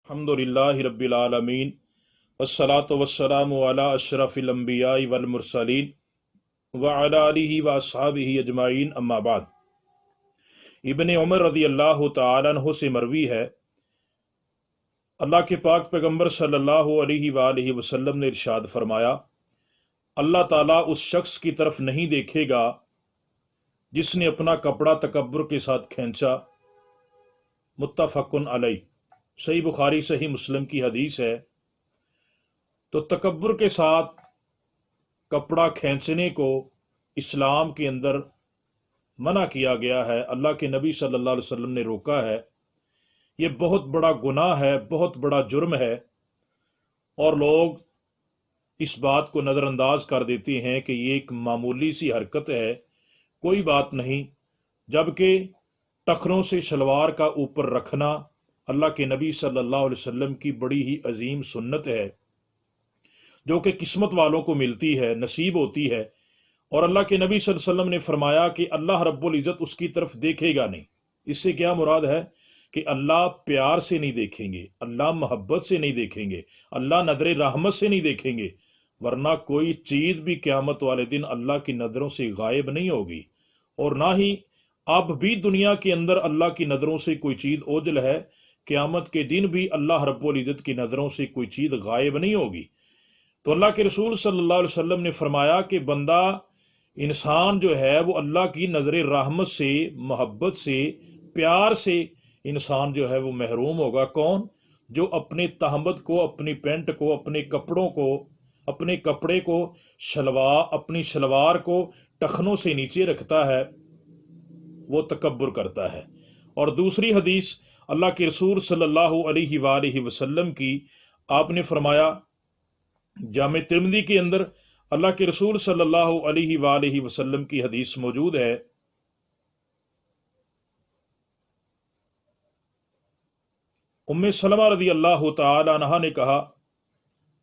अल्हम्दुलिल्लाहि रब्बिल आलमीन वस्सलातु वस्सलामु अला अशरफिल अंबियाइ वल मुरसलीन व अला आलिहि व अस्हाबिहि अजमाइन अम्मा बाद। इब्ने उमर रज़ी अल्लाह तआला अन्हु से मरवी है, अल्लाह के पाक पैगंबर सल्लल्लाहु अलैहि वालैहि वसल्लम ने इरशाद फरमाया, अल्लाह ताला उस शख्स की तरफ नहीं देखेगा जिसने अपना कपड़ा तकब्बुर के साथ खींचा। मुत्तफ़क़ुन अलैह। सही बुखारी सही मुस्लिम की हदीस है। तो तकब्बुर के साथ कपड़ा खींचने को इस्लाम के अंदर मना किया गया है, अल्लाह के नबी सल्लल्लाहु अलैहि वसल्लम ने रोका है। ये बहुत बड़ा गुनाह है, बहुत बड़ा जुर्म है, और लोग इस बात को नज़रअंदाज कर देते हैं कि ये एक मामूली सी हरकत है, कोई बात नहीं। जबकि टखनों से शलवार का ऊपर रखना अल्लाह के नबी सल्लल्लाहु अलैहि वसल्लम की बड़ी ही अजीम सुन्नत है, जो कि किस्मत वालों को मिलती है, नसीब होती है। और अल्लाह के नबी सल्लल्लाहु अलैहि वसल्लम ने फरमाया कि अल्लाह रब्बुल इज़्ज़त उसकी तरफ देखेगा नहीं। इससे क्या मुराद है कि अल्लाह प्यार से नहीं देखेंगे, अल्लाह मोहब्बत से नहीं देखेंगे, अल्लाह नजर रहमत से नहीं देखेंगे, वरना कोई चीज़ भी क़यामत वाले दिन अल्लाह की नज़रों से गायब नहीं होगी। और ना ही अब भी दुनिया के अंदर अल्लाह की नज़रों से कोई चीज़ ओझल है, क़यामत के दिन भी अल्लाह रब्बुल इज़्ज़त की नज़रों से कोई चीज़ गायब नहीं होगी। तो अल्लाह के रसूल सल्लल्लाहु अलैहि वसल्लम ने फरमाया कि बंदा, इंसान जो है वो अल्लाह की नज़र रहमत से, मोहब्बत से, प्यार से इंसान जो है वो महरूम होगा। कौन? जो अपने तहमद को, अपनी पेंट को, अपने कपड़ों को, अपने कपड़े को, अपनी शलवार को टखनों से नीचे रखता है, वो तकब्बुर करता है। और दूसरी हदीस अल्लाह के रसूल सल्लल्लाहु अलैहि वसल्लम की, आपने फरमाया, जामे तिर्मिज़ी के अंदर अल्लाह के रसूल सल्लल्लाहु अलैहि वसल्लम की हदीस मौजूद है। उम्मे सलमा रज़ी अल्लाह तआला अन्हा ने कहा,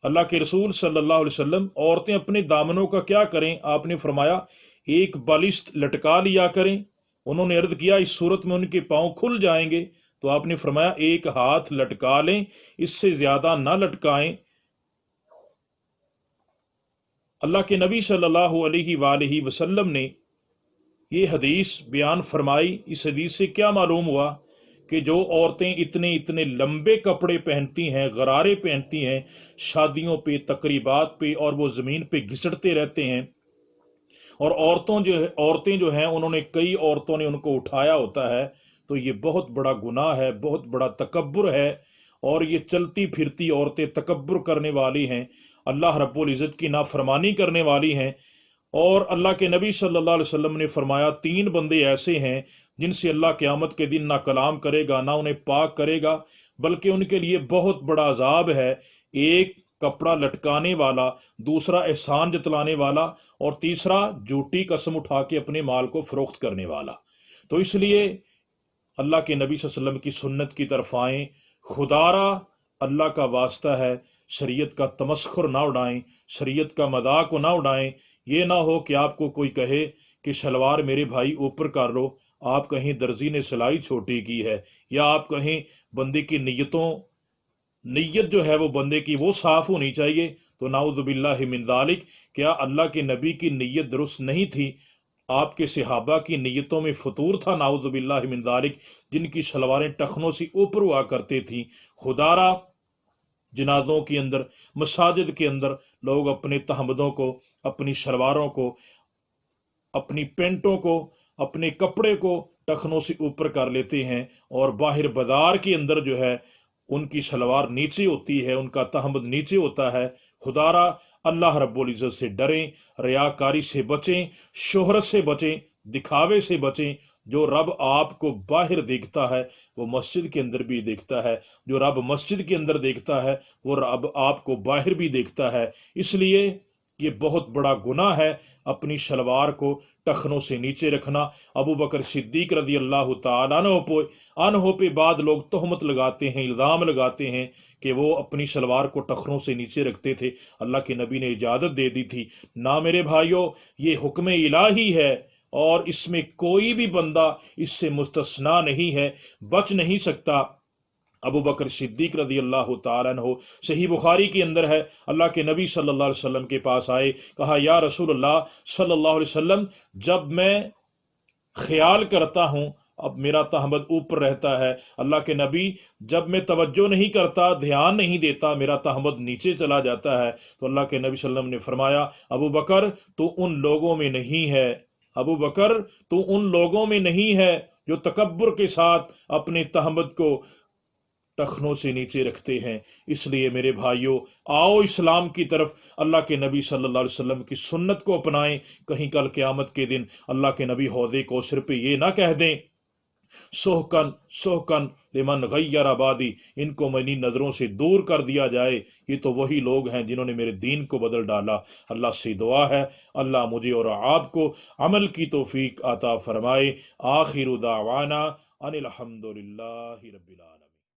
अल्लाह के रसूल सल्लल्लाहु अलैहि वसल्लम, औरतें अपने दामनों का क्या करें? आपने फरमाया, एक बालिश्त लटका लिया करें। उन्होंने अर्ज किया, इस सूरत में उनके पांव खुल जाएंगे। तो आपने फरमाया, एक हाथ लटका लें, इससे ज्यादा ना लटकाएं। अल्लाह के नबी सल्लल्लाहु अलैहि वसल्लम ने ये हदीस बयान फरमाई। इस हदीस से क्या मालूम हुआ कि जो औरतें इतने इतने लंबे कपड़े पहनती हैं, गरारे पहनती हैं शादियों पे, तकरीबात पे, और वो ज़मीन पे घिसटते रहते हैं, और औरतें जो हैं उन्होंने, कई औरतों ने उनको उठाया होता है, तो ये बहुत बड़ा गुनाह है, बहुत बड़ा तकब्बुर है। और ये चलती फिरती औरतें तकब्बुर करने वाली हैं, अल्लाह रब्बुल इज़्ज़त की नाफरमानी करने वाली हैं। और अल्लाह के नबी सल्लल्लाहु अलैहि वसल्लम ने फरमाया, तीन बंदे ऐसे हैं जिनसे अल्लाह क़यामत के दिन ना कलाम करेगा, ना उन्हें पाक करेगा, बल्कि उनके लिए बहुत बड़ा अजाब है। एक कपड़ा लटकाने वाला, दूसरा एहसान जतलाने वाला, और तीसरा झूठी कसम उठा के अपने माल को फरोख्त करने वाला। तो इसलिए अल्लाह के नबी सल्लल्लाहु अलैहि वसल्लम की सुन्नत की तरफ आएँ। खुदारा अल्लाह का वास्ता है, शरीयत का तमस्खुर ना उड़ाएं, शरीयत का मजाक ना उड़ाएं। ये ना हो कि आपको कोई कहे कि शलवार मेरे भाई ऊपर कर लो, आप कहीं दर्जी ने सिलाई छोटी की है, या आप कहीं बंदे की नीयत जो है वो बंदे की वो साफ होनी चाहिए। तो नाउज़ु बिल्लाहि मिन ज़ालिक, क्या अल्लाह के नबी की नीयत दुरुस्त नहीं थी? आपके सहाबा की नीयतों में फतूर था, नाउज़ु बिल्लाहि मिन ज़ालिक, जिनकी शलवारें टखनों से ऊपर हुआ करती थी। खुदारा जनाजों के अंदर, मसाजिद के अंदर लोग अपने तहमदों को, अपनी शलवारों को, अपनी पेंटों को, अपने कपड़े को टखनों से ऊपर कर लेते हैं, और बाहर बाजार के अंदर जो है उनकी शलवार नीचे होती है, उनका तहमद नीचे होता है। खुदारा अल्लाह रब्बुल इज़्ज़त से डरें, रियाकारी से बचें, शोहरत से बचें, दिखावे से बचें। जो रब आपको बाहर देखता है वो मस्जिद के अंदर भी देखता है, जो रब मस्जिद के अंदर देखता है वो रब आपको बाहर भी देखता है। इसलिए ये बहुत बड़ा गुनाह है अपनी शलवार को टखनों से नीचे रखना। अबू बकर सिद्दीक रज़ी अल्लाह तआला अन्हु पे बाद लोग तहमत लगाते हैं, इल्ज़ाम लगाते हैं कि वो अपनी शलवार को टखनों से नीचे रखते थे। अल्लाह के नबी ने इजाज़त दे दी थी। ना मेरे भाइयों, ये हुक्म इलाही है, और इसमें कोई भी बंदा इससे मुस्तस्ना नहीं है, बच नहीं सकता। ابو بکر صدیق رضی اللہ تعالیٰ عنہ، صحیح بخاری کے اندر ہے، اللہ کے نبی صلی اللہ علیہ وسلم کے پاس آئے، کہا یا رسول اللہ صلی اللہ علیہ وسلم، جب میں خیال کرتا ہوں اب میرا تہمد اوپر رہتا ہے، اللہ کے نبی جب میں توجہ نہیں کرتا، دھیان نہیں دیتا، میرا تہمد نیچے چلا جاتا ہے۔ تو اللہ کے نبی صلی اللہ علیہ وسلم نے فرمایا ابو بکر تو ان لوگوں میں نہیں ہے، ابو بکر تو ان لوگوں میں نہیں ہے جو تکبر کے ساتھ اپنے تہمد کو ٹخنوں سے نیچے رکھتے ہیں۔ اس لیے میرے بھائیوں، آؤ اسلام کی طرف، اللہ کے نبی صلی اللہ علیہ وسلم کی سنت کو اپنائیں، کہیں کل قیامت کے دن اللہ کے نبی حوض کوثر پہ یہ نہ کہہ دیں سحقن سحقن لمن غیر آبادی، ان کو میری نظروں سے دور کر دیا جائے، یہ تو وہی لوگ ہیں جنہوں نے میرے دین کو بدل ڈالا۔ اللہ سے دعا ہے اللہ مجھے اور آپ کو عمل کی توفیق عطا فرمائے۔ آخر دعوانا ان الحمد للہ رب العالمین۔